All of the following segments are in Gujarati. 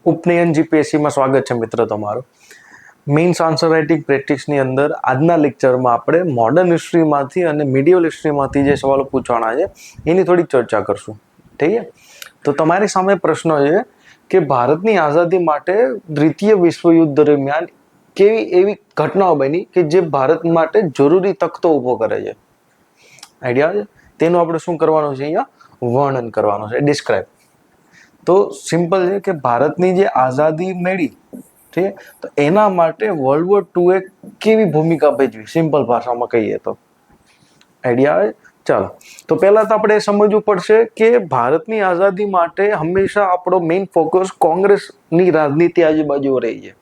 ઉપનયન જીપીએસસીમાં સ્વાગત છે મિત્રો તમારું. મેઇન્સ આન્સર રાઇટિંગ પ્રેક્ટિસની અંદર આજના લેક્ચરમાં આપણે મોડર્ન હિસ્ટ્રીમાંથી અને મિડિયલ હિસ્ટ્રીમાંથી જે સવાલો પૂછવાના છે એની થોડીક ચર્ચા કરશું. ઠીક છે? તો તમારી સામે પ્રશ્ન છે કે ભારતની આઝાદી માટે દ્વિતીય વિશ્વયુદ્ધ દરમિયાન કેવી એવી ઘટનાઓ બની કે જે ભારત માટે જરૂરી તખતો ઊભો કરે છે. આઈડિયા છે? તેનું આપણે શું કરવાનું છે? અહીંયા વર્ણન કરવાનું છે, ડિસ્ક્રાઇબ. તો સિમ્પલ છે કે ભારતની જે આઝાદી મળી, ઠીક, તો એના માટે વર્લ્ડ વોર II એ કેવી ભૂમિકા ભજવી, સિમ્પલ ભાષામાં કહીએ તો. આઈડિયા આવે? ચાલો, તો પહેલા તો આપણે સમજવું પડશે કે ભારતની આઝાદી માટે હંમેશા આપણો મેઇન ફોકસ કોંગ્રેસની રાજનીતિ આજુબાજુ રહી છે.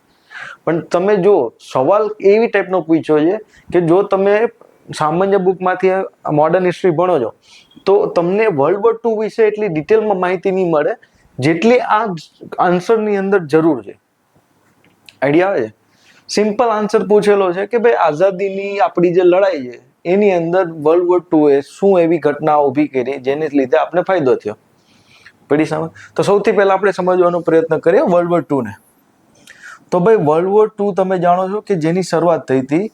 પણ તમે જો સવાલ એવી ટાઈપનો પૂછ્યો છે કે જો તમે સામાન્ય બુકમાંથી મોડર્ન હિસ્ટ્રી ભણો છો તો તમને વર્લ્ડ વોર II વિશે એટલી ડિટેલમાં માહિતી નહીં મળે જેટલી આ આન્સરની અંદર જરૂર છે. આઈડિયા આવે છે? સિમ્પલ આન્સર પૂછેલો છે કે ભાઈ આઝાદીની આપણી જે લડાઈ છે એની અંદર વર્લ્ડ વોર II એ શું એવી ઘટના ઊભી કરી જેને લીધે આપણે ફાયદો થયો. પડી સમજ? તો સૌથી પહેલા આપણે સમજવાનો પ્રયત્ન કરીએ વર્લ્ડ વોર II ને. તો ભાઈ વર્લ્ડ વોર II તમે જાણો છો કે જેની શરૂઆત થઈ હતી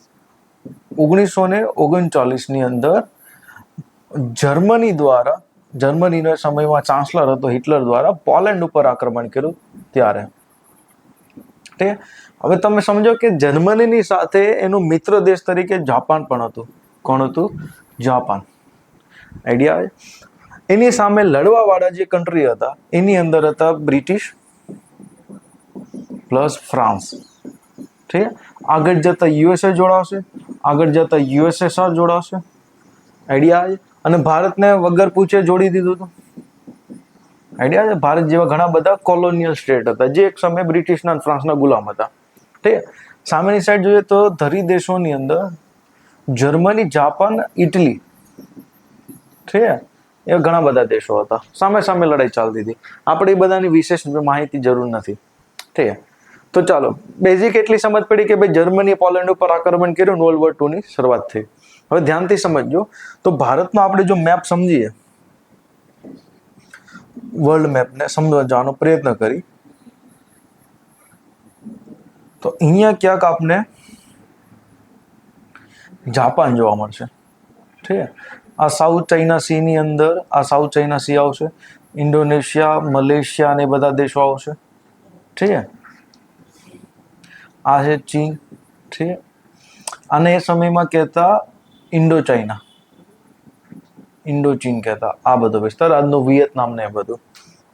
1939ની અંદર જર્મની દ્વારા, જર્મનીના સમયમાં ચાન્સલર હતો હિટલર દ્વારા પોલેન્ડ ઉપર આક્રમણ કર્યું ત્યારે. ઠીક. હવે તમે સમજો કે જર્મનીની સાથે એનું મિત્ર દેશ તરીકે જાપાન પણ હતું. કોણ હતું? જાપાન. આઈડિયા આવે? એની સામે લડવા વાળા જે કન્ટ્રી હતા એની અંદર હતા બ્રિટિશ પ્લસ ફ્રાન્સ. ઠીક. આગળ જતા યુએસએ જોડાશે, આગળ જતા યુએસએસઆર જોડાશે. આઈડિયા આવે? અને ભારતને વગર પૂછે જોડી દીધું હતું. આઈડિયા છે? ભારત જેવા ઘણા બધા કોલોનિયલ સ્ટેટ હતા જે એક સમયે બ્રિટિશના ફ્રાન્સના ગુલામ હતા. ઠીક. સામેની સાઈડ જોઈએ તો ધરી દેશોની અંદર જર્મની, જાપાન, ઇટલી, ઠીક, એ ઘણા બધા દેશો હતા. સામે સામે લડાઈ ચાલતી હતી. આપણે એ બધાની વિશેષ માહિતી જરૂર નથી. ઠીક. તો ચાલો, બેઝિક એટલી સમજ પડી કે ભાઈ જર્મની પોલેન્ડ ઉપર આક્રમણ કર્યું, વર્લ્ડ વોર II ની શરૂઆત થઈ. હવે ધ્યાનથી સમજજો. તો ભારતનો આપણે જો મેપ સમજીએ, વર્લ્ડ મેપને સમજવાનો પ્રયત્ન કરી તો અહીંયા ક્યાંક આપને જાપાન જોવા મળશે. ઠીક. આ સાઉથ ચાઇના સી ની અંદર આ સાઉથ ચાઇના સી આવશે, ઇન્ડોનેશિયા, મલેશિયા ને બધા દેશો આવશે. ઠીક. આ છે ચીન. ઠીક. આને એ સમયમાં કહેતા ઇન્ડો ચાઇના, ઇન્ડો ચીન કહેતા આ બધો વિસ્તાર, આજનું વિયેતનામ ને એ બધું.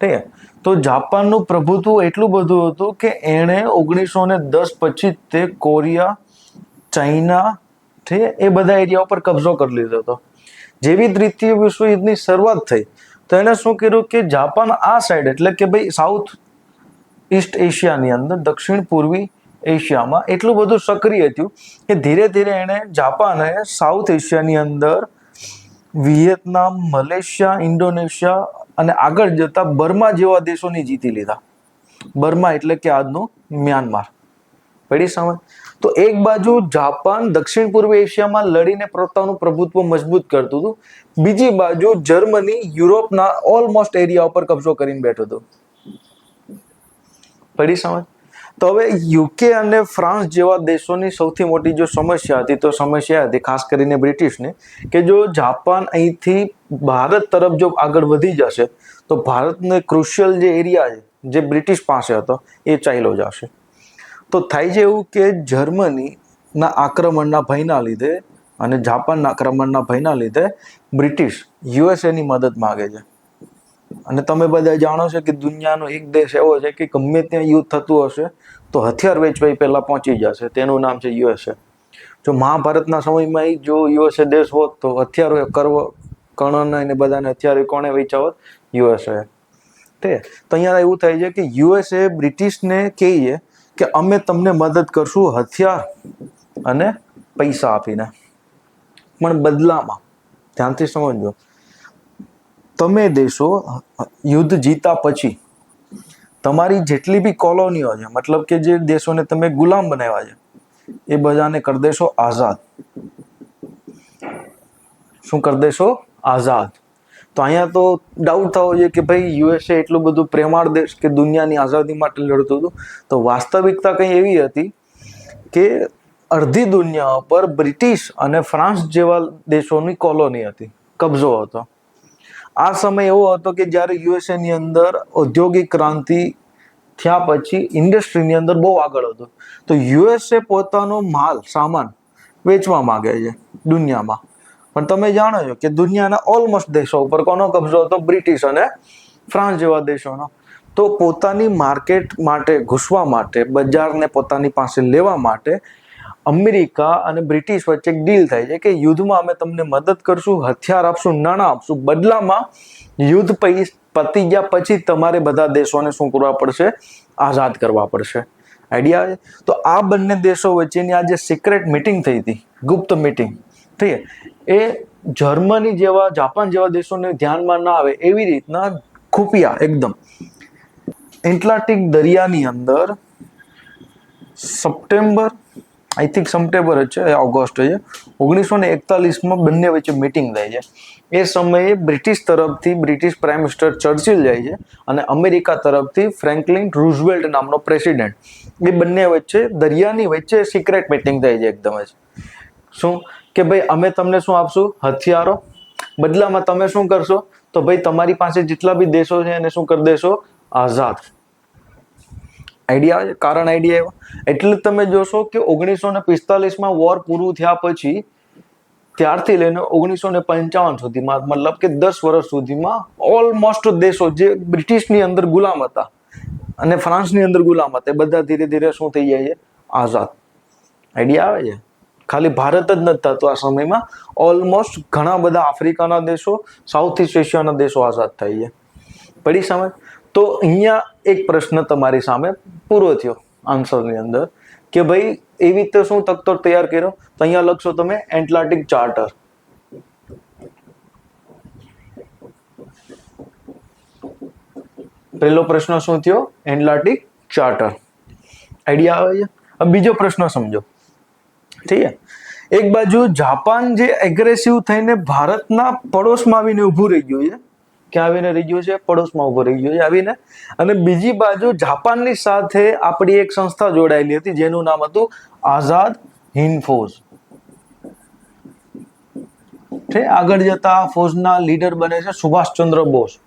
ઠીક. તો જાપાનનું પ્રભુત્વ એટલું બધું હતું કે એણે 1910 પછી તે કોરિયા, ચાઇના, ઠીક, એ બધા એરિયા ઉપર કબજો કરી લીધો હતો. જેવી દ્વિતીય વિશ્વયુદ્ધની શરૂઆત થઈ તો એને શું કર્યું કે જાપાન આ સાઈડ એટલે કે ભાઈ સાઉથ ઈસ્ટ એશિયાની અંદર, દક્ષિણ પૂર્વી એશિયામાં એટલું બધું સક્રિય થયું કે ધીરે ધીરે એણે જાપાને સાઉથ એશિયાની અંદર વિયેતનામ, મલેશિયા, ઇન્ડોનેશિયા અને આગળ જતા બર્મા જેવા દેશોની જીતી લીધા. બર્મા એટલે કે આજનું મ્યાનમાર. પડી સમજ? તો એક બાજુ જાપાન દક્ષિણ પૂર્વ એશિયામાં લડીને પોતાનું પ્રભુત્વ મજબૂત કરતું હતું, બીજી બાજુ જર્મની યુરોપના ઓલમોસ્ટ એરિયા ઉપર કબજો કરીને બેઠું હતું. પડી સમજ? તો હવે યુકે અને ફ્રાન્સ જેવા દેશોની સૌથી મોટી જો સમસ્યા હતી તો સમસ્યા હતી ખાસ કરીને બ્રિટિશની કે જો જાપાન અહીંથી ભારત તરફ જો આગળ વધી જશે તો ભારતનો ક્રુશિયલ જે એરિયા છે જે બ્રિટિશ પાસે હતો એ ચાલ્યો જશે. તો થાય છે એવું કે જર્મનીના આક્રમણના ભયના લીધે અને જાપાનના આક્રમણના ભયના લીધે બ્રિટિશ યુએસએની મદદ માગે છે. અને તમે બધા જાણો છો કે દુનિયાનો એક દેશ એવો છે કે ગમે ત્યાં યુદ્ધ થતું હશે તો હથિયાર વેચવા પહેલા પહોંચી જશે. તેનું નામ છે યુએસએ. જો મહાભારતના સમયમાં જો યુએસએ દેશ હોત તો હથિયારો કર્ણને અને બધાને હથિયારો કોણે વેચ્યા હોત? યુએસએ. તે તો અહીંયા એવું થાય છે કે યુએસએ બ્રિટિશને કહે છે કે અમે તમને મદદ કરશું હથિયાર અને પૈસા આપીને, પણ બદલામાં ધ્યાનથી સમજો તમે દેશો યુદ્ધ જીતા પછી તમારી જેટલી બી કોલોનીઓ છે, મતલબ કે જે દેશોને તમે ગુલામ બનાવ્યા છે એ બધાને કરી દેશો આઝાદ. શું કરી દેશો? આઝાદ. તો અહીંયા તો ડાઉટ થવો જોઈએ કે ભાઈ યુએસએ એટલું બધું પ્રેમાળ દેશ કે દુનિયાની આઝાદી માટે લડતું હતું. તો વાસ્તવિકતા કંઈ એવી હતી કે અડધી દુનિયા પર બ્રિટિશ અને ફ્રાન્સ જેવા દેશોની કોલોની હતી, કબજો હતો. આ સમય એવો હતો કે જ્યારે યુએસએની અંદર ઔદ્યોગિક ક્રાંતિ થયા પછી ઇન્ડસ્ટ્રીની અંદર બહુ આગળ હતું. તો યુએસએ પોતાનો સામાન વેચવા માંગે છે દુનિયામાં. પણ તમે જાણો છો કે દુનિયાના ઓલમોસ્ટ દેશો ઉપર કોનો કબજો હતો? બ્રિટિશ અને ફ્રાન્સ જેવા દેશોનો. તો પોતાની માર્કેટ માટે ઘૂસવા માટે, બજારને પોતાની પાસે લેવા માટે અમેરિકા અને બ્રિટિશ વચ્ચે એક ડીલ થાય છે કે યુદ્ધમાં અમે તમને મદદ કરશું, હથિયાર આપશું, નાણાં આપશું, બદલામાં યુદ્ધ પતી ગયા પછી તમારે બધા દેશોને શું કરવા પડશે? આઝાદ કરવા પડશે. આઈડિયા છે? તો આ બંને દેશો વચ્ચેની આ જે સિક્રેટ મિટિંગ થઈ હતી, ગુપ્ત મિટિંગ, ઠીક છે, એ જર્મની જેવા, જાપાન જેવા દેશોને ધ્યાનમાં ના આવે એવી રીતના ખુફિયા એકદમ એટલાન્ટિક દરિયાની અંદર સપ્ટેમ્બર જ છે, ઓગસ્ટ છે, 1941માં બંને વચ્ચે મિટિંગ થાય છે. એ સમયે બ્રિટિશ તરફથી બ્રિટિશ પ્રાઇમ મિનિસ્ટર ચર્ચિલ જાય છે અને અમેરિકા તરફથી ફ્રેન્કલિન રૂઝવેલ્ટ નામનો પ્રેસિડેન્ટ. એ બંને વચ્ચે દરિયાની વચ્ચે સિક્રેટ મિટિંગ થાય છે એકદમ જ. શું કે ભાઈ અમે તમને શું આપશું? હથિયારો. બદલામાં તમે શું કરશો? તો ભાઈ તમારી પાસે જેટલા બી દેશો છે એને શું કરી દેશો? આઝાદ. આઈડિયા આવે છે? કારણ આઈડિયા એવો એટલે તમે જોશો કે 1945માં વોર પૂરું થયા પછી ત્યારથી લઈને 1955 સુધીમાં, મતલબ કે 10 વર્ષ સુધીમાં ઓલમોસ્ટ દેશો જે બ્રિટિશની અંદર ગુલામ હતા અને ફ્રાન્સની અંદર ગુલામ હતા, બધા ધીરે ધીરે શું થઈ જાય છે? આઝાદ. આઈડિયા આવે છે? ખાલી ભારત જ નથી થતું આ સમયમાં, ઓલમોસ્ટ ઘણા બધા આફ્રિકાના દેશો, સાઉથ ઇસ્ટ એશિયાના દેશો આઝાદ થઈ છે. પડી સમજ? તો અહીંયા એક પ્રશ્ન તમારી સામે પૂરો થયો આન્સરની અંદર કે ભાઈ એવી રીતે શું તખતો તૈયાર કર્યો? તો અહીંયા લખશો તમે એટલાન્ટિક ચાર્ટર. પહેલો પ્રશ્ન શું થયો? Atlantic charter. આઈડિયા આવે છે? હવે બીજો પ્રશ્ન સમજો. ઠીક છે? એક બાજુ જાપાન જે એગ્રેસિવ થઈને ભારતના પડોશમાં આવીને ઊભું રહી ગયું છે. ક્યાં આવીને રહી ગયું છે? પડોશમાં ઊભું રહી ગયું છે આવીને. અને બીજી બાજુ જાપાનની સાથે આપણી એક સંસ્થા જોડાયેલી હતી જેનું નામ હતું આઝાદ હિન્દ ફૌજ. આગળ જતા ફૌજના લીડર બને છે સુભાષચંદ્ર બોઝ.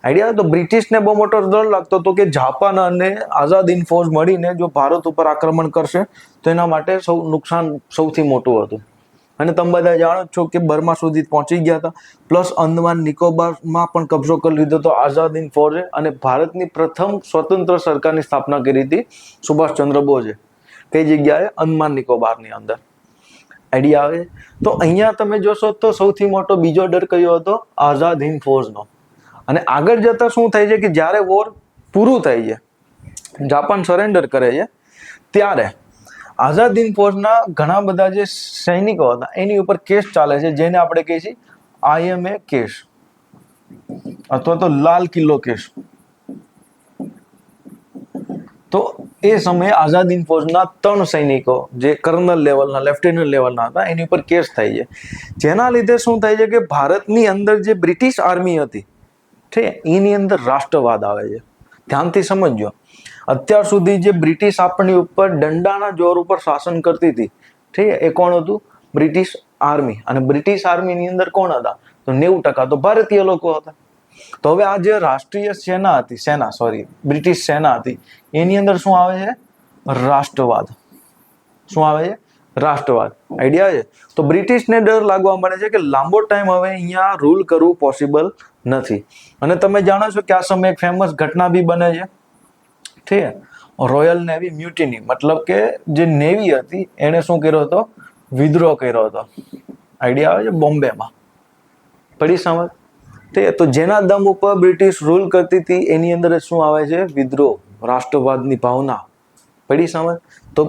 આઈડિયા? તો બ્રિટિશને બહુ મોટો ડર લાગતો હતો કે જાપાન અને આઝાદ હિન્દ ફૌજ મળીને જો ભારત ઉપર આક્રમણ કરશે તો એના માટે નુકસાન સૌથી મોટું હતું. અને તમે બધા જાણો છો કે બર્મા સુધી પહોંચી ગયા હતા, પ્લસ અંદમાન નિકોબારમાં પણ કબજો કરી લીધો હતો આઝાદ હિન્દ ફૌજે, અને ભારતની પ્રથમ સ્વતંત્ર સરકારની સ્થાપના કરી હતી સુભાષચંદ્ર બોઝે. કઈ જગ્યાએ? અંદમાન નિકોબારની અંદર. આઈડિયા આવે? તો અહીંયા તમે જોશો તો સૌથી મોટો બીજો ડર કયો હતો? આઝાદ હિન્દ ફૌજનો. અને આગળ જતા શું થાય છે કે જ્યારે વોર પૂરું થાય છે, જાપાન સરેન્ડર કરે છે, ત્યારે આઝાદ હિન્દ ફૌજના ઘણા બધા જે સૈનિકો હતા એની ઉપર કેસ ચાલે છે જેને આપણે કહીએ છીએ IMA કેસ અથવા તો લાલ કિલ્લો કેસ. તો એ સમયે આઝાદ હિન્દ ફૌજના 3 સૈનિકો જે કર્નલ લેવલના, લેફ્ટનન્ટ લેવલના હતા એની ઉપર કેસ થાય છે. જેના લીધે શું થાય છે કે ભારતની અંદર જે બ્રિટિશ આર્મી હતી, ઠીક, એની અંદર રાષ્ટ્રવાદ આવે છે. ધ્યાનથી સમજજો. અત્યાર સુધી જે બ્રિટિશ આપણી ઉપર દંડાના જોર ઉપર શાસન કરતી હતી, ઠીક, એ કોણ હતું? British army. અને બ્રિટિશ આર્મીની અંદર કોણ હતા? તો 90% તો ભારતીય લોકો હતા. તો હવે આ જે રાષ્ટ્રીય સેના હતી, બ્રિટિશ સેના હતી, એની અંદર શું આવે છે? રાષ્ટ્રવાદ. શું આવે છે? રાષ્ટ્રવાદ. આઈડિયા છે? તો બ્રિટિશને ડર લાગવા મળે છે કે લાંબો ટાઈમ હવે અહીંયા રૂલ કરવું પોસિબલ નથી. અને તમે જાણો છો કે આ સમયે એક ફેમસ ઘટના બી બને છે, ઠીક, રોયલ નેવી મ્યુટિની. મતલબ કે જે નેવી હતી એને શું કર્યો હતો? વિદ્રોહ કર્યો હતો. આઈડિયા આવે છે? બોમ્બેમાં. પડી સમજ? તો જેના દમ ઉપર બ્રિટિશ રૂલ કરતી હતી એની અંદર શું આવે છે? વિદ્રોહ, રાષ્ટ્રવાદની ભાવના. પડી સમજ? તો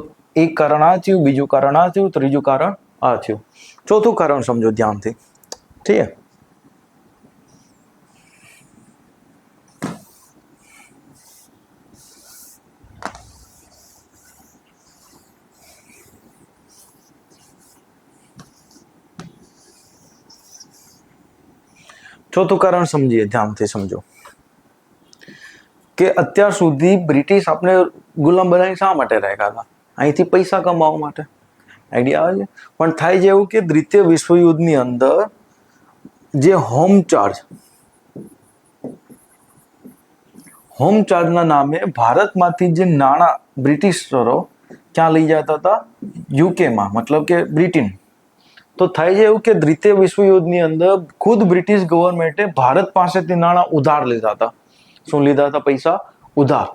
એક કારણ આ થયું, બીજું કારણ આ થયું, ત્રીજું કારણ આ થયું, ચોથું કારણ સમજો ધ્યાનથી. ઠીક. ચોથું કારણ સમજીએ, ધ્યાનથી સમજો કે અત્યાર સુધી બ્રિટિશ આપણે ગુલામ બનાવી શા માટે રાખ્યા હતા? અહીંથી પૈસા કમાવા માટે. આઈડિયા આવે છે? પણ થાય છે એવું કે દ્વિતીય વિશ્વયુદ્ધની અંદર જે હોમ ચાર્જના નામે ભારતમાંથી જે નાણાં બ્રિટિશરો ક્યાં લઈ જતા હતા? યુકેમાં, મતલબ કે બ્રિટન. તો થાય છે એવું કે દ્વિતીય વિશ્વયુદ્ધની અંદર ખુદ બ્રિટિશ ગવર્મેન્ટે ભારત પાસેથી નાણાં ઉધાર લીધા હતા. શું લીધા હતા? પૈસા ઉધાર.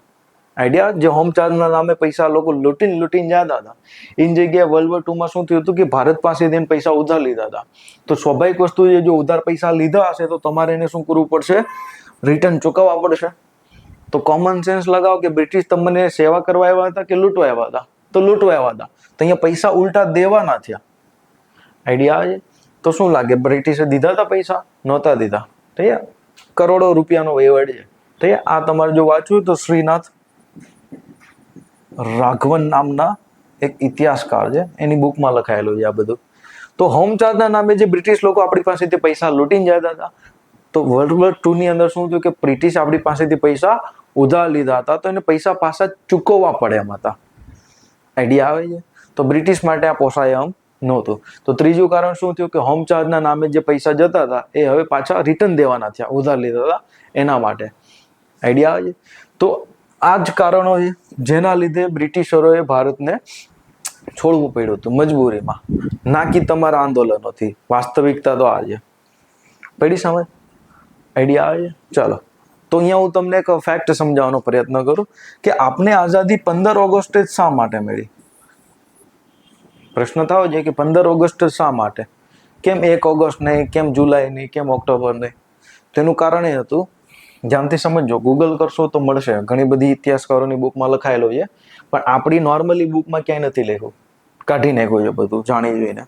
આઈડિયા? જે હોમ ચાર્જના નામે પૈસા લોકો લૂંટીને જતા હતા, એની જગ્યાએ વર્લ્ડ વોર 2 માં શું થયું હતું કે ભારત પાસેથી પૈસા ઉધાર લીધા હતા. તો સ્વાભાવિક વસ્તુ છે, જો ઉધાર પૈસા લીધા હશે તો તમારે એને શું કરવું પડશે? રિટર્ન ચૂકવવા પડશે. તો કોમન સેન્સ લગાવો કે બ્રિટિશ તમને સેવા કરવા આવ્યા હતા કે લૂંટવા આવ્યા હતા? તો લૂંટવા આવ્યા હતા. તો અહીંયા પૈસા ઉલટા દેવાના થયા. આઈડિયા આવે? તો શું લાગે, બ્રિટિશે દીધા હતા પૈસા? નહોતા દીધા. તો કરોડો રૂપિયાનો વહીવટ છે. તો આ તમારે જો વાંચવું તો શ્રીનાથ રાઘવન નામના એક ઇતિહાસકાર છે, એની બુકમાં લખાયેલું છે આ બધું. તો હોમ ચાર્જના નામે જે બ્રિટિશ લોકો આપણી પાસેથી પૈસા લૂંટીને જતા હતા, તો વર્લ્ડ વોર 2 ની અંદર શું થયું કે બ્રિટિશ આપણી પાસેથી પૈસા ઉધાર લીધા હતા, તો એને પૈસા પાછા ચૂકવવા પડે એમ હતા. આઈડિયા આવે છે? તો બ્રિટિશ માટે આ પોસાય એમ નહોતું. તો ત્રીજું કારણ શું થયું કે હોમ ચાર્જના નામે જે પૈસા જતા હતા એ હવે પાછા રિટર્ન દેવાના થયા, ઉધાર લીધા હતા એના માટે. આઈડિયા આવે છે? તો આ જ કારણો છે જેના લીધે બ્રિટિશરોએ ભારતને છોડવું પડ્યું હતું મજબૂરીમાં, ના કે તમારા આંદોલનોથી. વાસ્તવિકતા તો આ છે. પડી સમજ? આઈડિયા આવે છે? ચાલો, તો અહીંયા હું તમને એક ફેક્ટ સમજાવવાનો પ્રયત્ન કરું કે આપને આઝાદી 15 ઓગસ્ટે શા માટે મળી? પ્રશ્ન થયો છે કે 15 ઓગસ્ટ શા માટે? કેમ 1 ઓગસ્ટ નહીં, કેમ જુલાઈ નહીં, કેમ ઓક્ટોબર નહીં? તેનું કારણ એ હતું, ધ્યાનથી સમજો, ગૂગલ કરશો તો મળશે, ઘણી બધી ઇતિહાસકારોની બુકમાં લખાયેલું છે, પણ આપણી નોર્મલી બુકમાં ક્યાંય નથી લખ્યું, કાઢી નાખ્યું છે બધું જાણી જોઈને.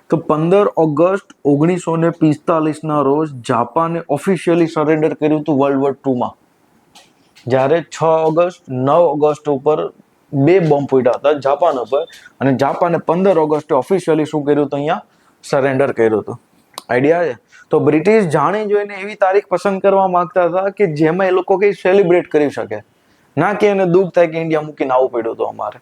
તો 15 ઓગસ્ટ 1945 રોજ જાપાને ઓફિશિયલી સરેન્ડર કર્યું હતું વર્લ્ડ વોર 2 માં. જ્યારે 6 ઓગસ્ટ 9 ઓગસ્ટ ઉપર 2 બોમ્બ ફૂટ્યા હતા જાપાન ઉપર, અને જાપાને 15 ઓગસ્ટે ઓફિશિયલી શું કર્યું હતું? અહીંયા સરેન્ડર કર્યું હતું. આઈડિયા છે? તો બ્રિટિશ જાણી જોઈને એવી તારીખ પસંદ કરવા માંગતા હતા કે જેમાં એ લોકો કઈ સેલિબ્રેટ કરી શકે, ના કે એને દુઃખ થાય કે ઇન્ડિયા મૂકીને આવવું પડ્યું હતું અમારે.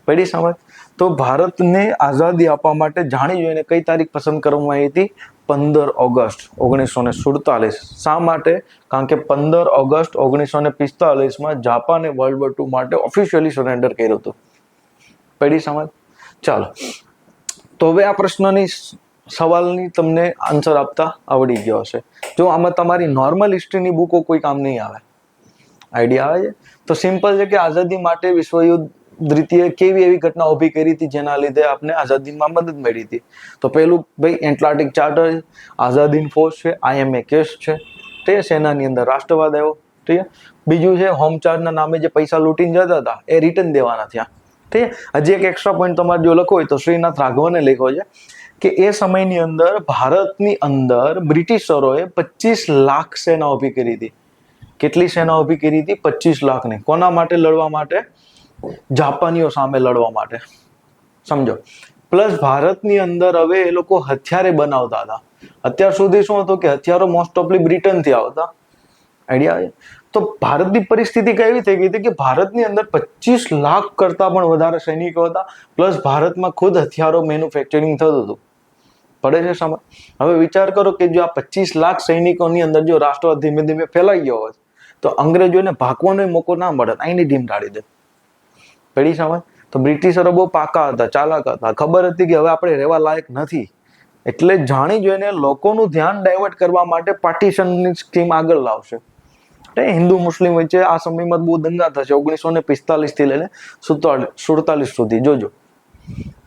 પડી સમજ? તો ભારતને આઝાદી આપવા માટે જાણી જોઈને કઈ તારીખ પસંદ કરવામાં આવી હતી? 15 ઓગસ્ટ 1947. શા માટે? કારણ કે 15 ઓગસ્ટ 1945 જાપાને વર્લ્ડ વોર 2 માટે ઓફિશિયલી સરેન્ડર કર્યું હતું. પડી સમજ? ચાલો, તો હવે આ પ્રશ્નની સવાલની તમને આન્સર આપતા આવડી ગયો હશે. જો આમાં તમારી નોર્મલ હિસ્ટ્રીની બુકો કોઈ કામ નહીં આવે. આઈડિયા આવે છે? તો સિમ્પલ છે કે આઝાદી માટે વિશ્વયુદ્ધ દ્વિતીય કેવી એવી ઘટના ઊભી કરી હતી જેના લીધે આપણે આઝાદીમાં મદદ મળી હતી? તો પહેલું ભાઈ એટલાન્ટિક ચાર્ટર, આઝાદી ફોર્સ છે, IMA કેસ છે, તે સેનાની અંદર રાષ્ટ્રવાદ આવ્યો. ઠીક છે? બીજું છે હોમ ચાર્જના નામે જે પૈસા લૂંટીને જતા હતા એ રિટર્ન દેવાના થયા. ઠીક છે? હજી એક એક્સ્ટ્રા પોઈન્ટ તમારે જો લખો હોય તો શ્રીનાથ રાઘવને લખ્યો છે કે એ સમયની અંદર ભારતની અંદર બ્રિટિશરોએ 25 લાખ સેના ઊભી કરી હતી. કેટલી સેના ઊભી કરી હતી? 25 લાખની. કોના માટે? લડવા માટે, જાપાનીઓ સામે લડવા માટે. સમજો. પ્લસ ભારતની અંદર હવે એ લોકો હથિયારે બનાવતા હતા. અત્યાર સુધી શું હતું કે હથિયારો મોસ્ટ ઓફલી બ્રિટનથી આવતા. આઈડિયા આવે? તો ભારતની પરિસ્થિતિ કેવી થઈ ગઈ હતી કે ભારતની અંદર 25 લાખ કરતા પણ વધારે સૈનિકો હતા, પ્લસ ભારતમાં ખુદ હથિયારો મેન્યુફેક્ચરિંગ થતું હતું. પડે છે સમજ? હવે વિચાર કરો કે જો આ 25 લાખ સૈનિકોની અંદર જો રાષ્ટ્રવાદ ધીમે ધીમે ફેલાઈ ગયો હોત તો અંગ્રેજોને ભાગવાનો મોકો ના મળત, અહીંની ટીમ ઢાળી દે. પડી સમજ? તો બ્રિટિશરો બહુ પાકા હતા, ચાલાક હતા, ખબર હતી કે હવે આપણે રહેવા લાયક નથી, એટલે જાણી જોઈને લોકોનું ધ્યાન ડાયવર્ટ કરવા માટે પાર્ટીશનની સ્કીમ આગળ લાવશે. હિન્દુ મુસ્લિમ વચ્ચે આ સમયમાં બહુ દંગા થશે 1945 થી લઈને 47 સુધી. જોજો.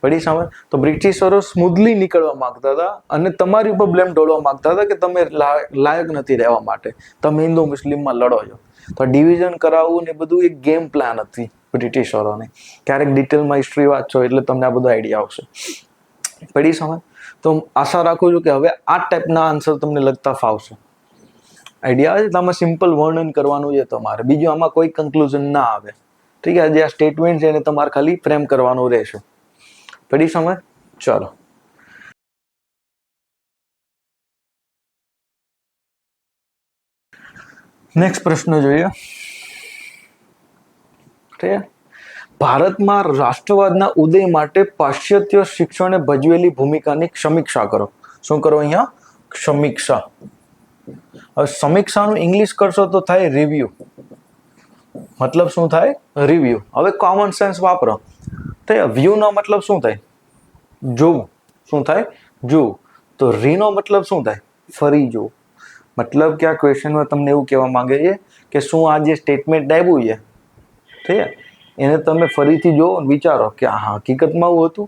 પડી સમજ? તો બ્રિટિશરો સ્મૂથલી નીકળવા માંગતા હતા અને તમારી ઉપર બ્લેમ ઢોળવા માંગતા હતા કે તમે લાયક નથી રહેવા માટે, તમે હિન્દુ મુસ્લિમમાં લડો છો. તો ડિવિઝન કરાવવું ને બધું એક ગેમ પ્લાન હતી બ્રિટિશરોની. ક્યારેક ડિટેલમાં હિસ્ટ્રી વાંચો એટલે તમને આ બધો આઈડિયા આવશે. પડી સમજ? તો આશા રાખું છું કે હવે આ ટાઈપના આન્સર તમને લગતા ફાવશે. આઈડિયા આવે? આમાં સિમ્પલ વર્ણન કરવાનું છે તમારે, બીજું આમાં કોઈ કન્ક્લુઝન ના આવે. ઠીક છે? જે આ સ્ટેટમેન્ટ છે એને તમારે ખાલી ફ્રેમ કરવાનું રહેશે. પડી સમજ? ચાલો. નેક્સ્ટ પ્રશ્ન જોઈએ. ભારતમાં રાષ્ટ્રવાદના ઉદય માટે પાશ્ચાત્ય શિક્ષણે ભજવેલી ભૂમિકાની સમીક્ષા કરો. શું કરો અહીંયા? સમીક્ષા. હવે સમીક્ષાનું ઇંગ્લિશ કરશો તો થાય રિવ્યુ. મતલબ શું થાય? રિવ્યુ. હવે કોમન સેન્સ વાપરો. તો વ્યૂ નો મતલબ શું થાય? જોવું. શું થાય? જોવું. તો રી નો મતલબ શું થાય? ફરી જોવું. મતલબ કે આ ક્વેશ્ચનમાં તમને એવું કહેવા માંગે છે કે શું આ જે સ્ટેટમેન્ટ આપ્યું છે, ઠીક છે, એને તમે ફરીથી જો વિચારો કે આ હકીકતમાં એવું હતું.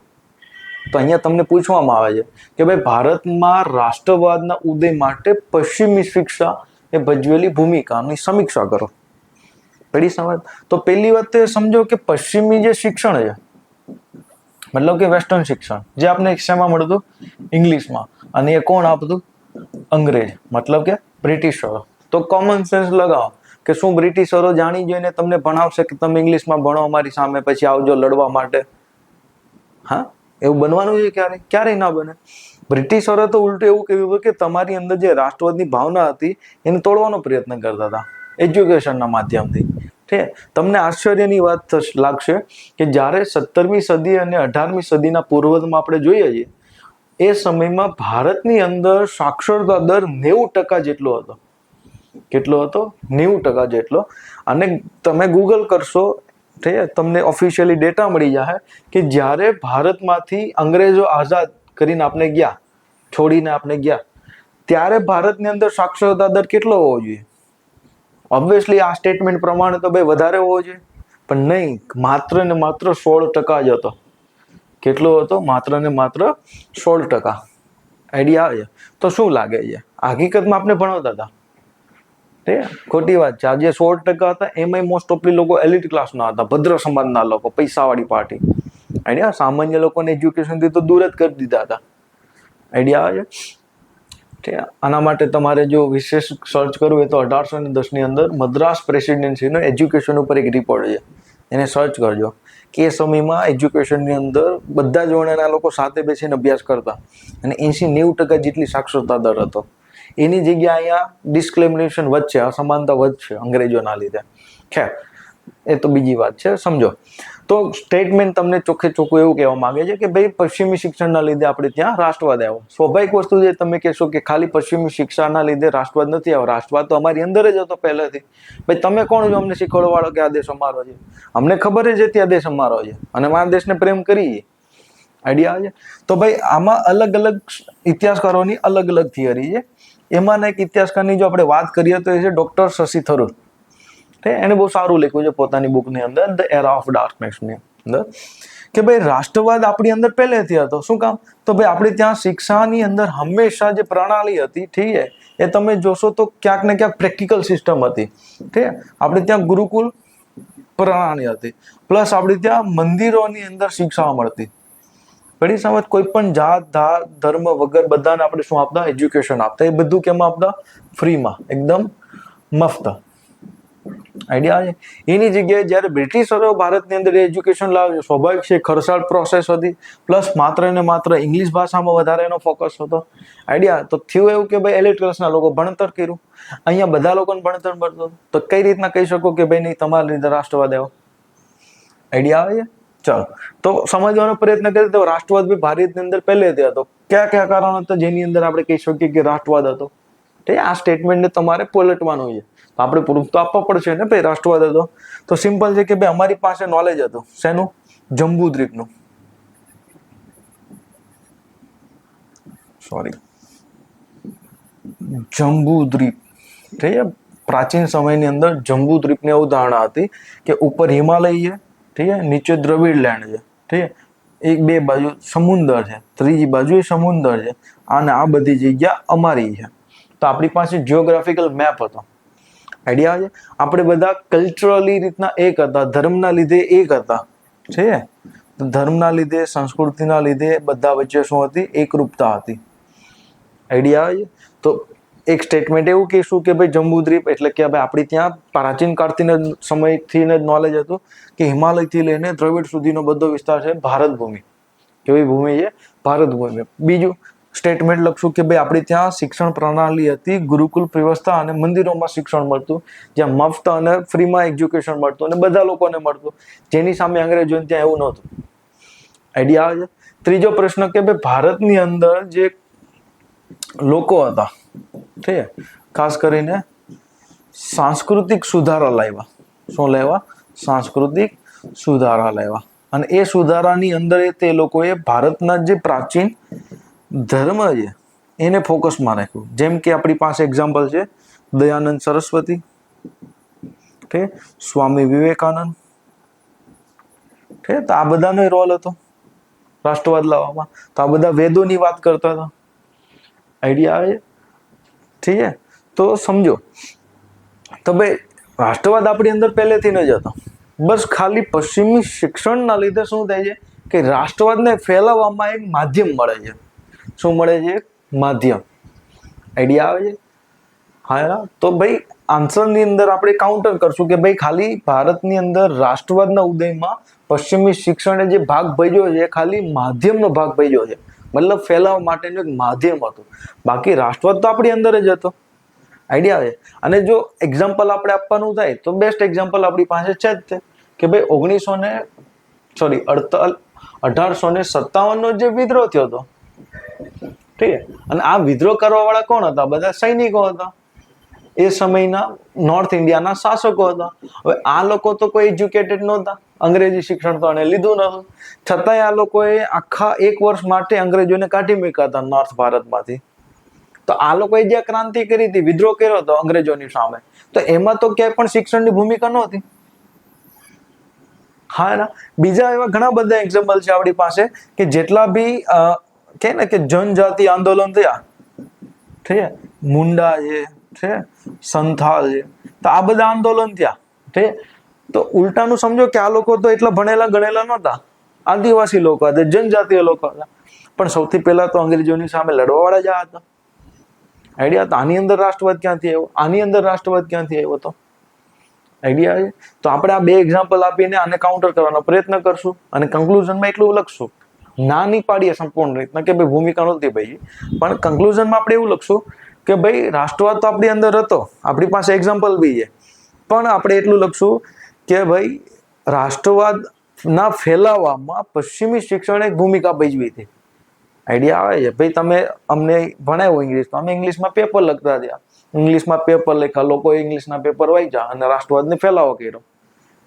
તો અહીંયા તમને પૂછવામાં આવે છે કે ભાઈ ભારતમાં રાષ્ટ્રવાદના ઉદય માટે પશ્ચિમી શિક્ષા એ ભજવેલી ભૂમિકાની સમીક્ષા કરો. પડી સમજ? તો પહેલી વાત તો એ સમજો કે પશ્ચિમી જે શિક્ષણ છે, મતલબ કે વેસ્ટર્ન શિક્ષણ જે આપણે શેમાં મળતું? ઇંગ્લિશમાં. અને એ કોણ આપતું? અંગ્રેજ, મતલબ કે બ્રિટિશરો. તો કોમન સેન્સ લગાવો કે શું બ્રિટિશરો જાણી જોઈને તમને ભણાવશે કે તમે ઇંગ્લિશમાં ભણો અમારી સામે, પછી આવજો લડવા માટે? હા, એવું બનવાનું છે ક્યારે? ક્યારેય ના બને. બ્રિટિશરો તો ઉલટું એવું કહ્યું કે તમારી અંદર જે રાષ્ટ્રવાદની ભાવના હતી એને તોડવાનો પ્રયત્ન કરતા હતા એજ્યુકેશનના માધ્યમથી. ઠીક. તમને આશ્ચર્યની વાત લાગશે કે જ્યારે 17મી સદી અને 18મી સદીના પૂર્વમાં આપણે જોઈએ છીએ, એ સમયમાં ભારતની અંદર સાક્ષરતા દર 90% જેટલો હતો. કેટલો હતો? 90% જેટલો. અને તમે ગૂગલ કરશો, તમને ઓફિશિયલી ડેટા મળી જાય કે જ્યારે ભારતમાંથી અંગ્રેજો આઝાદ કરીને આપણે ગયા, છોડીને આપણે ગયા, ત્યારે ભારતની અંદર સાક્ષરતા દર કેટલો હોવો જોઈએ? ઓબ્વિયસલી આ સ્ટેટમેન્ટ પ્રમાણે તો ભાઈ વધારે હોવો જોઈએ, પણ નહીં, માત્ર ને માત્ર 16% જ હતો. કેટલો હતો? માત્ર ને માત્ર 16%. આઈડિયા આવે છે? તો શું લાગે છે? હકીકતમાં આપણે ભણાવતા હતા. ખોટી વાત છે. આજે 16% હતા એમાં મોસ્ટ ઓફલી લોકો એલિટ ક્લાસના હતા, ભદ્ર સમાજના લોકો, પૈસાવાળી પાર્ટી. આઈડિયા? સામાન્ય લોકોને એજ્યુકેશનથી તો દૂર જ કરી દીધા હતા. આઈડિયા આવે છે? આના માટે તમારે જો વિશેષ સર્ચ કરવું હોય તો 1810ની અંદર મદ્રાસ પ્રેસિડેન્સીનો એજ્યુકેશન ઉપર એક રિપોર્ટ છે, એને સર્ચ કરજો કે એ સમયમાં એજ્યુકેશનની અંદર બધા જ વર્ણના લોકો સાથે બેસીને અભ્યાસ કરતા અને 80-90% જેટલી સાક્ષરતા દર હતો. એની જગ્યાએ અહીંયા ડિસ્ક્રિમિનેશન વધશે, અસમાનતા વધશે અંગ્રેજોના લીધે. ખેર, એ તો બીજી વાત છે, સમજો. તો સ્ટેટમેન્ટ તમને ચોખ્ખે ચોખ્ખું એવું કહેવા માંગે છે કે ભાઈ પશ્ચિમી શિક્ષણના લીધે આપણે ત્યાં રાષ્ટ્રવાદ આવ્યો. સ્વાભાવિક વસ્તુ છે, તમે કહેશો કે ખાલી પશ્ચિમી શિક્ષાના લીધે રાષ્ટ્રવાદ નથી આવ્યો. રાષ્ટ્રવાદ તો અમારી અંદર જ હતો પહેલેથી. ભાઈ તમે કોણ છો અમને શીખવાડવાળો કે આ દેશ અમારો છે? અમને ખબર જ હતી આ દેશ અમારો છે અને અમારા દેશને પ્રેમ કરીએ. આઈડિયા આવે છે? તો ભાઈ આમાં અલગ અલગ ઇતિહાસકારોની અલગ અલગ થિયરી છે. એમાંના એક ઇતિહાસકારની જો આપણે વાત કરીએ તો એ છે ડોક્ટર શશી થરૂર. એને બહુ સારું લખ્યું છે પોતાની બુકની અંદર, ધ એરા ઓફ ડાર્કનેસની અંદર, કે ભાઈ રાષ્ટ્રવાદ આપણી અંદર પહેલેથી હતો. શું કામ? તો ભાઈ આપણે ત્યાં શિક્ષાની અંદર હંમેશા જે પ્રણાલી હતી, ઠીક છે, એ તમે જોશો તો ક્યાંક ને ક્યાંક પ્રેક્ટિકલ સિસ્ટમ હતી. ઠીક છે, આપણે ત્યાં ગુરુકુલ પ્રણાલી હતી, પ્લસ આપણે ત્યાં મંદિરોની અંદર શિક્ષા મળતી. પડી સમજ? કોઈ પણ જાત ધર્મ વગર બધાને આપણે શું આપતા? એજ્યુકેશન આપતા. એ બધું કેમ આપતા? ફ્રીમાં, એકદમ મફત. આઈડિયા છે? એની જગ્યાએ જ્યારે બ્રિટિશરો ભારતની અંદર એજ્યુકેશન લાવ્યો, સ્વાભાવિક છે ખર્ચાળ પ્રોસેસ હતી, પ્લસ માત્ર ને માત્ર ઇંગ્લિશ ભાષામાં વધારે એનો ફોકસ હતો. આઈડિયા? તો થયું એવું કે ભાઈ એલિટ ક્લાસના લોકો ભણતર કર્યું, અહીંયા બધા લોકોને ભણતર મળતું. તો કઈ રીતના કહી શકો કે ભાઈ નહીં તમારા લીધે રાષ્ટ્રવાદ આવ્યો? આઈડિયા આવે છે? ચાલો, તો સમજવાનો પ્રયત્ન કરીએ તો રાષ્ટ્રવાદ બી ભારતની અંદર પહેલેથી હતો. કયા કયા કારણો હતા જેની અંદર આપણે કહી શકીએ કે રાષ્ટ્રવાદ હતો? આ સ્ટેટમેન્ટને તમારે પલટવાનું છે. તો આપણે પ્રૂફ તો આપવા પડશે ને ભાઈ રાષ્ટ્રવાદ હતો. તો સિમ્પલ છે કે ભાઈ અમારી પાસે નોલેજ હતું. શેનું? જંબુદ્વીપનું. જંબુદ્વીપ. ઠીક છે, પ્રાચીન સમયની અંદર જંબુદ્વીપની અવધારણા હતી કે ઉપર હિમાલય છે, ઠીક છે, નીચે દ્રવિડ લેન્ડ છે, ઠીક છે, એક બે બાજુ સમુદ્ર છે, ત્રીજી બાજુ સમુદ્ર છે, અને આ બધી જગ્યા અમારી છે. તો આપણી પાસે જિયોગ્રાફિકલ મેપ હતો. આઈડિયા છે? આપણે બધા કલ્ચરલી રીતના એક હતા, ધર્મના લીધે એક હતા. છે ધર્મના લીધે, સંસ્કૃતિના લીધે બધા વચ્ચે શું હતી? એકરૂપતા હતી. આઈડિયા આવે છે? તો એક સ્ટેટમેન્ટ એવું કહીશું કે ભાઈ જંબુદ્વીપ એટલે કે ભાઈ આપણી ત્યાં પ્રાચીન કાળથી સમયથી જ નોલેજ હતું કે હિમાલયથી લઈને દ્રવિડ સુધીનો બધો વિસ્તાર છે ભારત ભૂમિ. કેવી ભૂમિ છે? ભારત ભૂમિ. બીજું સ્ટેટમેન્ટ લખશું કે ભાઈ આપણી ત્યાં શિક્ષણ પ્રણાલી હતી, ગુરુકુલ વ્યવસ્થા અને મંદિરોમાં શિક્ષણ મળતું, જ્યાં મફત અને ફ્રીમાં એજ્યુકેશન મળતું અને બધા લોકોને મળતું, જેની સામે અંગ્રેજોને ત્યાં એવું નહોતું. આઈડિયા આવે છે? ત્રીજો પ્રશ્ન કે ભાઈ ભારતની અંદર જે લોકો હતા, ઠીક છે, ખાસ કરીને સાંસ્કૃતિક સુધારા લાવ્યા. શું લાવ્યા? સાંસ્કૃતિક સુધારા લાવ્યા. અને એ સુધારાની અંદર તે લોકોએ ભારતના જે પ્રાચીન ધર્મ છે એને ફોકસમાં રાખ્યું. જેમ કે આપણી પાસે એક્ઝામ્પલ છે દયાનંદ સરસ્વતી, ઠીક, સ્વામી વિવેકાનંદ, ઠીક. તો આ બધાનો રોલ હતો રાષ્ટ્રવાદ લાવવામાં. તો આ બધા વેદોની વાત કરતા હતા. આઈડિયા આવે? ઠીક છે. તો સમજો, તો ભાઈ રાષ્ટ્રવાદ આપણી અંદર પહેલેથી ન જ હતો. બસ ખાલી પશ્ચિમી શિક્ષણના લીધે શું થાય છે કે રાષ્ટ્રવાદને ફેલાવવામાં એક માધ્યમ મળે છે. શું મળે છે? એક માધ્યમ. આઈડિયા આવે છે? હા. તો ભાઈ આન્સરની અંદર આપણે કાઉન્ટર કરશું કે ભાઈ ખાલી ભારતની અંદર રાષ્ટ્રવાદના ઉદયમાં પશ્ચિમી શિક્ષણે જે ભાગ ભજવ્યો છે એ ખાલી માધ્યમનો ભાગ ભજવ્યો છે, મતલબ ફેલાવવા માટેનું એક માધ્યમ હતું. બાકી રાષ્ટ્રવાદ તો આપણી અંદર જ હતો. આઈડિયા આવે? અને જો એક્ઝામ્પલ આપણે આપવાનું થાય તો બેસ્ટ એક્ઝામ્પલ આપણી પાસે છે જ તે કે ભાઈ 1857નો જે વિદ્રોહ થયો હતો, ઠીક છે, અને આ વિદ્રોહ કરવા વાળા કોણ હતા? બધા સૈનિકો હતા. એ સમયના નોર્થ ઇન્ડિયાના શાસકો હતા. હવે આ લોકો તો કોઈ એજ્યુકેટેડ નહોતા, અંગ્રેજી શિક્ષણ તો એને લીધું નહોતું, છતાંય આ લોકોએ આખા 1 વર્ષ માટે અંગ્રેજોને કાઢી મૂક્યા હતા નોર્થ ભારતમાંથી. તો આ લોકોએ જે ક્રાંતિ કરી હતી, વિદ્રોહ કર્યો હતો અંગ્રેજોની સામે, તો એમાં તો ક્યાંય પણ શિક્ષણની ભૂમિકા નહોતી. હા ના, બીજા એવા ઘણા બધા એક્ઝામ્પલ છે આપણી પાસે કે જેટલા બી કે ને કે જનજાતિ આંદોલન થયા, ઠીક છે, મુંડા છે, સંથાલ છે, તો આ બધા આંદોલન થયા, ઠીક. તો ઉલટાનું સમજો કે આ લોકો તો એટલા ભણેલા ગણેલા નહોતા, આદિવાસી લોકો હતા, જનજાતીય લોકો હતા, પણ સૌથી પહેલા તો અંગ્રેજોની સામે લડવા વાળા જ હતા. આઈડિયા? તો આની અંદર રાષ્ટ્રવાદ ક્યાંથી આવ્યો? આની અંદર રાષ્ટ્રવાદ ક્યાંથી આવ્યો? તો આઈડિયા છે. તો આપણે આ 2 એક્ઝામ્પલ આપીને આને કાઉન્ટર કરવાનો પ્રયત્ન કરશું અને કન્ક્લુઝનમાં એટલું લખશું, ના નહીં પાડીએ સંપૂર્ણ રીતના કે ભાઈ ભૂમિકા નહોતી ભાઈ, પણ કન્ક્લુઝનમાં આપણે એવું લખશું કે ભાઈ રાષ્ટ્રવાદ તો આપણી અંદર હતો, આપણી પાસે એક્ઝામ્પલ બી છે, પણ આપણે એટલું લખશું કે ભાઈ રાષ્ટ્રવાદના ફેલાવવામાં પશ્ચિમી શિક્ષણે એક ભૂમિકા ભજવી હતી. આઈડિયા આવે છે? ભાઈ તમે અમને ભણાવ્યું ઇંગ્લિશ, તો અમે ઇંગ્લિશમાં પેપર લખતા હતા, ઇંગ્લિશમાં પેપર લખ્યા, લોકોએ ઇંગ્લિશના પેપર વાંચ્યા અને રાષ્ટ્રવાદને ફેલાવો કર્યો.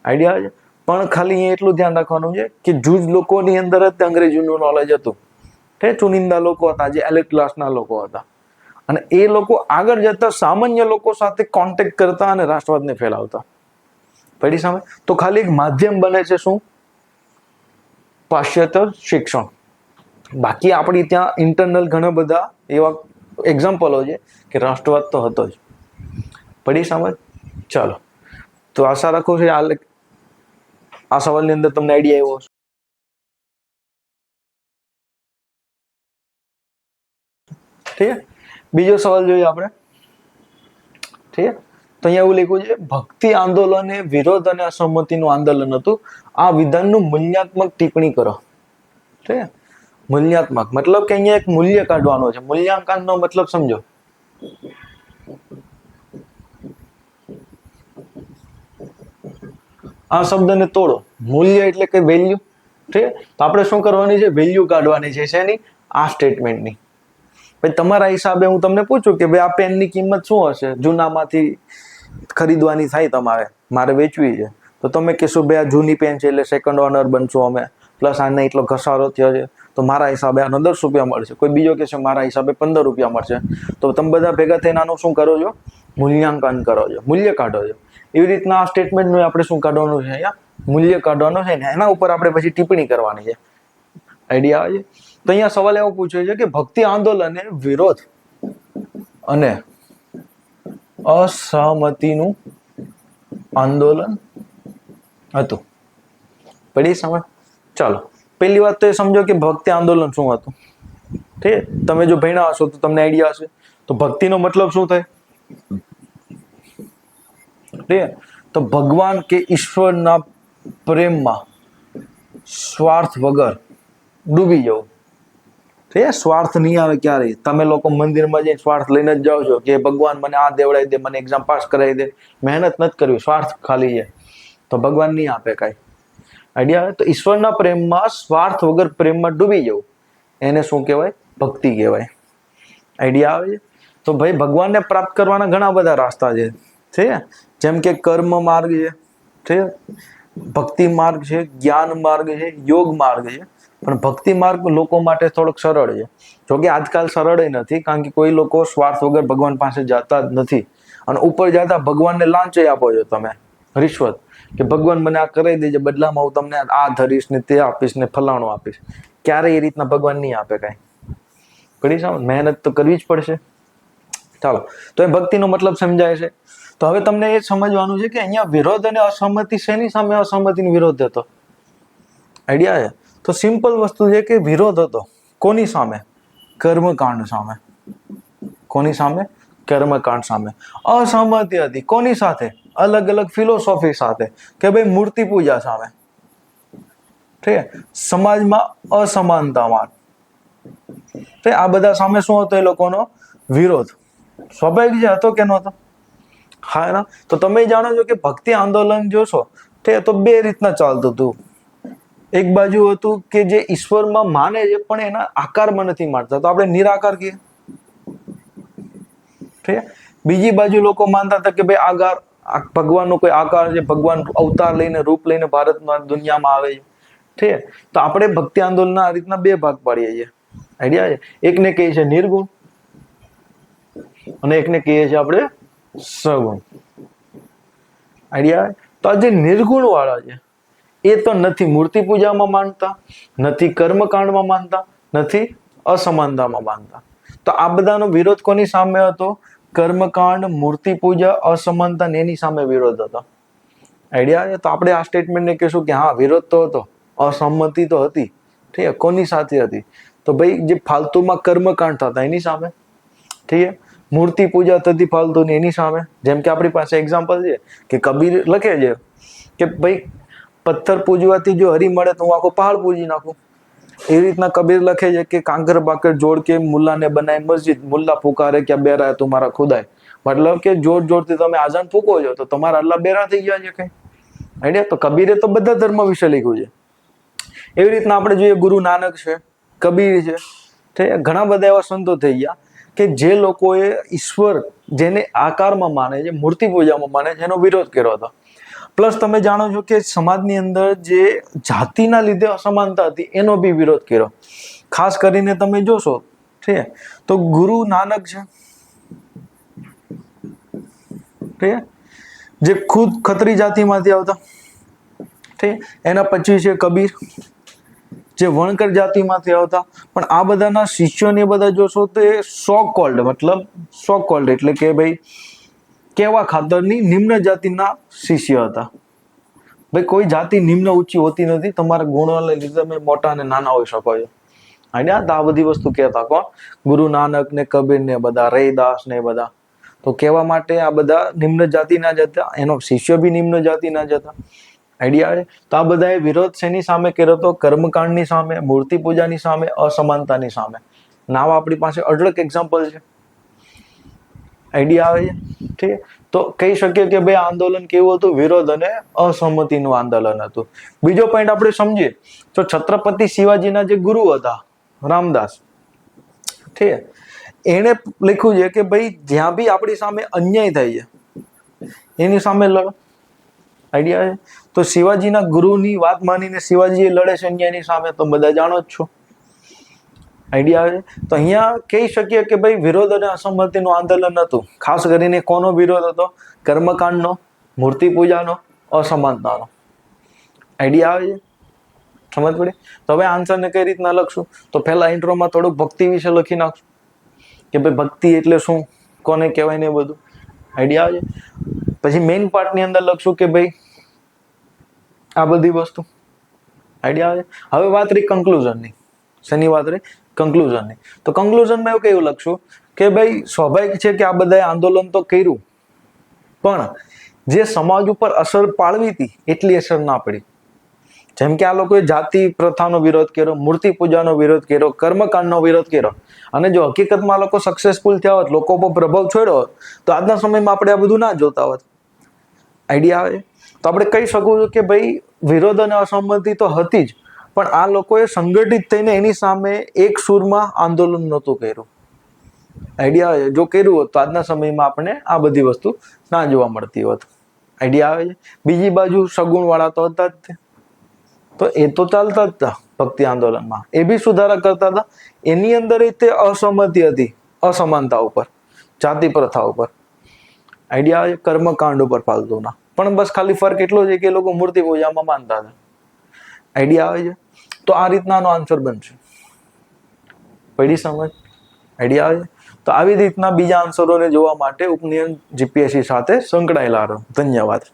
આઈડિયા આવે છે? પણ ખાલી એટલું ધ્યાન રાખવાનું છે કે જૂજ લોકોની અંદર જ અંગ્રેજીનું નોલેજ હતું, તે ચુનિંદા લોકો હતા, જે એલિટ ક્લાસના લોકો હતા, અને એ લોકો આગળ જતા સામાન્ય લોકો સાથે કોન્ટેક્ટ કરતા અને રાષ્ટ્રવાદને ફેલાવતા. પડી સામે? તો ખાલી એક માધ્યમ બને છે શું? પાશ્ચાત્ય શિક્ષણ. બાકી આપણી ત્યાં ઇન્ટરનલ ઘણા બધા એવા એક્ઝામ્પલો છે કે રાષ્ટ્રવાદ તો હતો જ. પડી સમજ? ચાલો, તો આશા રાખું છું આ સવાલની અંદર તમને આઈડિયા આવ્યો હશે. ઠીક છે. બીજો સવાલ જોઈએ આપણે. ઠીક છે. તો અહીંયા એવું લખ્યું છે, ભક્તિ આંદોલન એ વિરોધ અને અસંમતિનું આંદોલન હતું. આ વિધાનનું મૂલ્યાત્મક ટિપ્પણી કરો. ઠીક છે. મૂલ્યાત્મક મતલબ કે અહીંયા એક મૂલ્ય કાઢવાનો છે. મૂલ્યાંકનનો મતલબ સમજો. આ શબ્દને તોડો. મૂલ્ય એટલે કે વેલ્યુ. ઠીક. તો આપણે શું કરવાની છે? વેલ્યુ કાઢવાની છે. શેની? આ સ્ટેટમેન્ટની. ભાઈ તમારા હિસાબે હું તમને પૂછું કે ભાઈ આ પેનની કિંમત શું હશે? જૂનામાંથી ખરીદવાની થાય તમારે, મારે વેચવી છે, તો તમે કહેશો ભાઈ આ જૂની પેન છે એટલે સેકન્ડ ઓનર બનશો અમે, પ્લસ આને એટલો ઘસારો થયો છે તો મારા હિસાબે આનો 10 રૂપિયા મળશે. કોઈ બીજો કહેશે મારા હિસાબે 15 રૂપિયા મળશે. તો તમે બધા ભેગા થઈને આનું શું કરો છો? મૂલ્યાંકન કરો છો, મૂલ્ય કાઢો છો. એવી રીતના આ સ્ટેટમેન્ટનું આપણે શું કાઢવાનું છે? અહીંયા મૂલ્ય કાઢવાનું છે ને એના ઉપર આપણે પછી ટિપ્પણી કરવાની છે. આઈડિયા આવે છે? તો અહીંયા સવાલ એવો પૂછ્યો છે કે ભક્તિ આંદોલન એ વિરોધ અને અસહમતિનું આંદોલન હતું. પડી સમજ? ચાલો, પહેલી વાત તો એ સમજો કે ભક્તિ આંદોલન શું હતું. ઠીક. તમે જો ભણ્યા હશો તો તમને આઈડિયા હશે. તો ભક્તિનો મતલબ શું થાય? ઠીક. તો ભગવાન કે ઈશ્વરના પ્રેમમાં સ્વાર્થ વગર ડૂબી જવું. સ્વાર્થ નહીં આવે ક્યારેય. તમે લોકો મંદિરમાં જઈને સ્વાર્થ લઈને જ જાઓ છો કે ભગવાન મને આ દેવડાવી દે, મને એક્ઝામ પાસ કરાવી દે. મહેનત નથી કરવી, સ્વાર્થ ખાલી છે, તો ભગવાન નહીં આપે કાંઈ. આઈડિયા આવે? તો ઈશ્વરના પ્રેમમાં સ્વાર્થ વગર પ્રેમમાં ડૂબી જવું, એને શું કહેવાય? ભક્તિ કહેવાય. આઈડિયા આવે છે? તો ભાઈ ભગવાનને પ્રાપ્ત કરવાના ઘણા બધા રસ્તા છે. જેમ કે કર્મ માર્ગ છે, ભક્તિ માર્ગ છે, જ્ઞાન માર્ગ છે, યોગ માર્ગ છે. પણ ભક્તિ માર્ગ લોકો માટે થોડોક સરળ છે. જોકે આજકાલ સરળ નથી, કારણ કે કોઈ લોકો સ્વાર્થ વગર ભગવાન પાસે જતા જ નથી. અને ઉપર જતા ભગવાનને લાંચ આપો છો તમે, રિશ્વત, કે ભગવાન મને આ કરી દેજે, બદલામાં હું તમને આ ધરીશ ને તે આપીશ ને ફલાણું આપીશ. ક્યારેય એ રીતના ભગવાન નહીં આપે કાંઈ. કરી સાવ મહેનત તો કરવી જ પડશે. ચાલો, તો એ ભક્તિનો મતલબ સમજાય છે. તો હવે તમને એ સમજવાનું છે કે અહીંયા વિરોધ અને અસહમતિ શેની સામે અસહમતિનો વિરોધ હતો? આઈડિયા છે? તો સિમ્પલ વસ્તુ છે કે વિરોધ હતો કોની સામે? કર્મકાંડ સામે. કોની સામે? કર્મકાંડ સામે. અસહમતિ હતી કોની સાથે? અલગ અલગ ફિલોસોફી સાથે, કે ભાઈ મૂર્તિ પૂજા સામે. ઠીક છે? સમાજમાં અસમાનતામાં, આ બધા સામે શું હતો? એ લોકોનો વિરોધ. સ્વાભાવિક જે હતો કે નહોતો? હા ના. તો તમે જાણો છો કે ભક્તિ આંદોલન જોશો તો બે રીતના ચાલતું હતું. એક બાજુ હતું કે જે ઈશ્વરમાં માને છે પણ એના આકારમાં નથી માનતા, તો આપણે નિરાકાર કહીએ. ઠીક. બીજી બાજુ લોકો માનતા હતા કે ભાઈ આકાર, ભગવાનનો કોઈ આકાર છે, ભગવાન અવતાર લઈને રૂપ લઈને ભારતમાં દુનિયામાં આવે છે. ઠીક. તો આપણે ભક્તિ આંદોલન આ રીતના બે ભાગ પાડીએ છીએ. આઈડિયા છે? એકને કહીએ છીએ નિર્ગુણ અને એકને કહીએ છીએ આપણે સગુણ. આઈડિયા? તો આ જે નિર્ગુણ વાળા છે એ તો નથી મૂર્તિ પૂજામાં માનતા, નથી કર્મકાંડમાં માનતા, નથી અસમાનતામાં માનતા. તો આ બધાનો વિરોધ કોની સામે હતો? કર્મકાંડ, મૂર્તિ પૂજા, અસમાનતા એની સામે વિરોધ હતો. આઈડિયા? તો આપણે આ સ્ટેટમેન્ટને કહીશું કે હા વિરોધ તો હતો, અસંમતિ તો હતી. ઠીક છે? કોની સાથે હતી? તો ભાઈ જે ફાલતુમાં કર્મકાંડ થતા એની સામે. ઠીક છે? મૂર્તિ પૂજા થતી ફાલતુની એની સામે. જેમ કે આપણી પાસે એક્ઝામ્પલ છે કે કબીર લખે છે કે ભાઈ પથ્થર પૂજવાથી જો હરી મળે તો હું આખો પહાડ પૂજી નાખું. એવી રીતના કબીર લખે છે કે કાંકર બાકર જોડ કે મુલ્લાને બનાય મસ્જિદ, મુલ્લા પુકારે ક્યાં બેરા તુમારા ખુદાય. મતલબ કે જોર જોરથી તમે આઝાન ફૂકો છો તો તમારા અલ્લાહ બેરા થઈ ગયા છે કઈ. આઈડિયા? તો કબીરે તો બધા ધર્મ વિશે લખ્યું છે. એવી રીતના આપણે જોઈએ ગુરુ નાનક છે, કબીર છે, ઘણા બધા એવા સંતો થઈ ગયા કે જે લોકોએ ઈશ્વર જેને આકારમાં માને છે, મૂર્તિ પૂજામાં માને છે, એનો વિરોધ કર્યો હતો. પ્લસ તમે જાણો છો કે સમાજની અંદર જે જાતિના લીધે અસમાનતા હતી એનો બી વિરોધ કર્યો. ખાસ કરીને તમે જોશો ઠીક તો ગુરુ નાનક છે જે ખુદ ખત્રી જાતિમાંથી આવતા, ઠીક. એના પછી છે કબીર જે વણકર જાતિમાંથી આવતા. પણ આ બધાના શિષ્યોને એ બધા જોશો તો એ સો કોલ્ડ એટલે કે ભાઈ કેવા ખાતરની નિમ્ન જાતિના શિષ્ય હતા. ભાઈ કોઈ જાતિ નિમ્ન ઊંચી હોતી નથી, તમારા ગુણોને લીધે તમે મોટા અને નાના હોઈ શકો છો. આ બધી વસ્તુ કહેતા કોણ? ગુરુ નાનક ને કબીર ને બધા, રૈદાસ ને બધા. તો કહેવા માટે આ બધા નિમ્ન જાતિના જ હતા, એનો શિષ્ય બી નિમ્ન જાતિના જ હતા. આઈડિયા? તો આ બધાએ વિરોધ શેની સામે કર્યો હતો? કર્મકાંડની સામે, મૂર્તિ પૂજાની સામે, અસમાનતાની સામે. નાવ આપણી પાસે અઢળક એક્ઝામ્પલ છે. આઈડિયા આવે છે? ઠીક. તો કહી શકીએ કે ભાઈ આંદોલન કેવું હતું? વિરોધ અને અસહમતિનું આંદોલન હતું. બીજો પોઈન્ટ આપણે સમજીએ તો છત્રપતિ શિવાજીના જે ગુરુ હતા રામદાસ, ઠીક, એને લખ્યું છે કે ભાઈ જ્યાં બી આપણી સામે અન્યાય થાય છે એની સામે લડો. આઈડિયા છે? તો શિવાજીના ગુરુની વાત માનીને શિવાજી લડે છે અન્યાયની સામે, તો બધા જાણો જ છો. આઈડિયા આવે? તો અહીંયા કહી શકીએ કે ભાઈ વિરોધ અને અસંમતિનું આંદોલન હતું. ખાસ કરીને કોનો વિરોધ હતો? કર્મકાંડનો, મૂર્તિ પૂજાનો, અસમાનતાનો. આઈડિયા આવે છે? સમજ પડી? તો હવે આન્સરને કઈ રીતના લખશું? તો પહેલા ઇન્ટ્રોમાં થોડુંક ભક્તિ વિશે લખી નાખશું કે ભાઈ ભક્તિ એટલે શું, કોને કહેવાય ને બધું. આઈડિયા આવે છે? પછી મેઇન પાર્ટની અંદર લખશું કે ભાઈ આ બધી વસ્તુ. આઈડિયા આવે? હવે વાત રહી કન્ક્લુઝનની. શેની વાત રહી? કન્ક્લુઝનની. તો કન્ક્લુઝનમાં એવું કેવું લખશું કે ભાઈ સ્વાભાવિક છે કે આ બધાએ આંદોલન તો કર્યું, પણ જે સમાજ ઉપર અસર પાડવી હતી એટલી અસર ના પડી. જેમ કે આ લોકોએ જાતિ પ્રથાનો વિરોધ કર્યો, મૂર્તિ પૂજાનો વિરોધ કર્યો, કર્મકાંડનો વિરોધ કર્યો, અને જો હકીકતમાં લોકો સક્સેસફુલ થયા હોત, લોકો પર પ્રભાવ છોડ્યો હોત, તો આજના સમયમાં આપણે આ બધું ના જોતા હોત. આઈડિયા આવે? તો આપણે કહી શકું છું કે ભાઈ વિરોધ અને અસંમતિ તો હતી જ, પણ આ લોકોએ સંગઠિત થઈને એની સામે એક સૂરમાં આંદોલન નહોતું કર્યું. આઈડિયા આવે? જો કર્યું હોત તો આજના સમયમાં આપણે આ બધી વસ્તુ ના જોવા મળતી હોત. આઈડિયા આવે છે? બીજી બાજુ સગુણવાળા તો હતા જ તે, તો એ તો ચાલતા જ હતા ભક્તિ આંદોલનમાં, એ બી સુધારા કરતા હતા. એની અંદર તે અસહમતિ હતી અસમાનતા ઉપર, જાતિ પ્રથા ઉપર. આઈડિયા આવે? કર્મકાંડ ઉપર ફાલતુના, પણ બસ ખાલી ફરક એટલો છે કે એ લોકો મૂર્તિ પૂજામાં માનતા હતા. આઈડિયા આવે છે? તો આ રીતનાનો આન્સર બનશે. પડી સમજ? આઈડિયા આવે છે? તો આવી રીતના બીજા આન્સરોને જોવા માટે ઉપનિયન જીપીએસસી સાથે સંકળાયેલા રહો. ધન્યવાદ.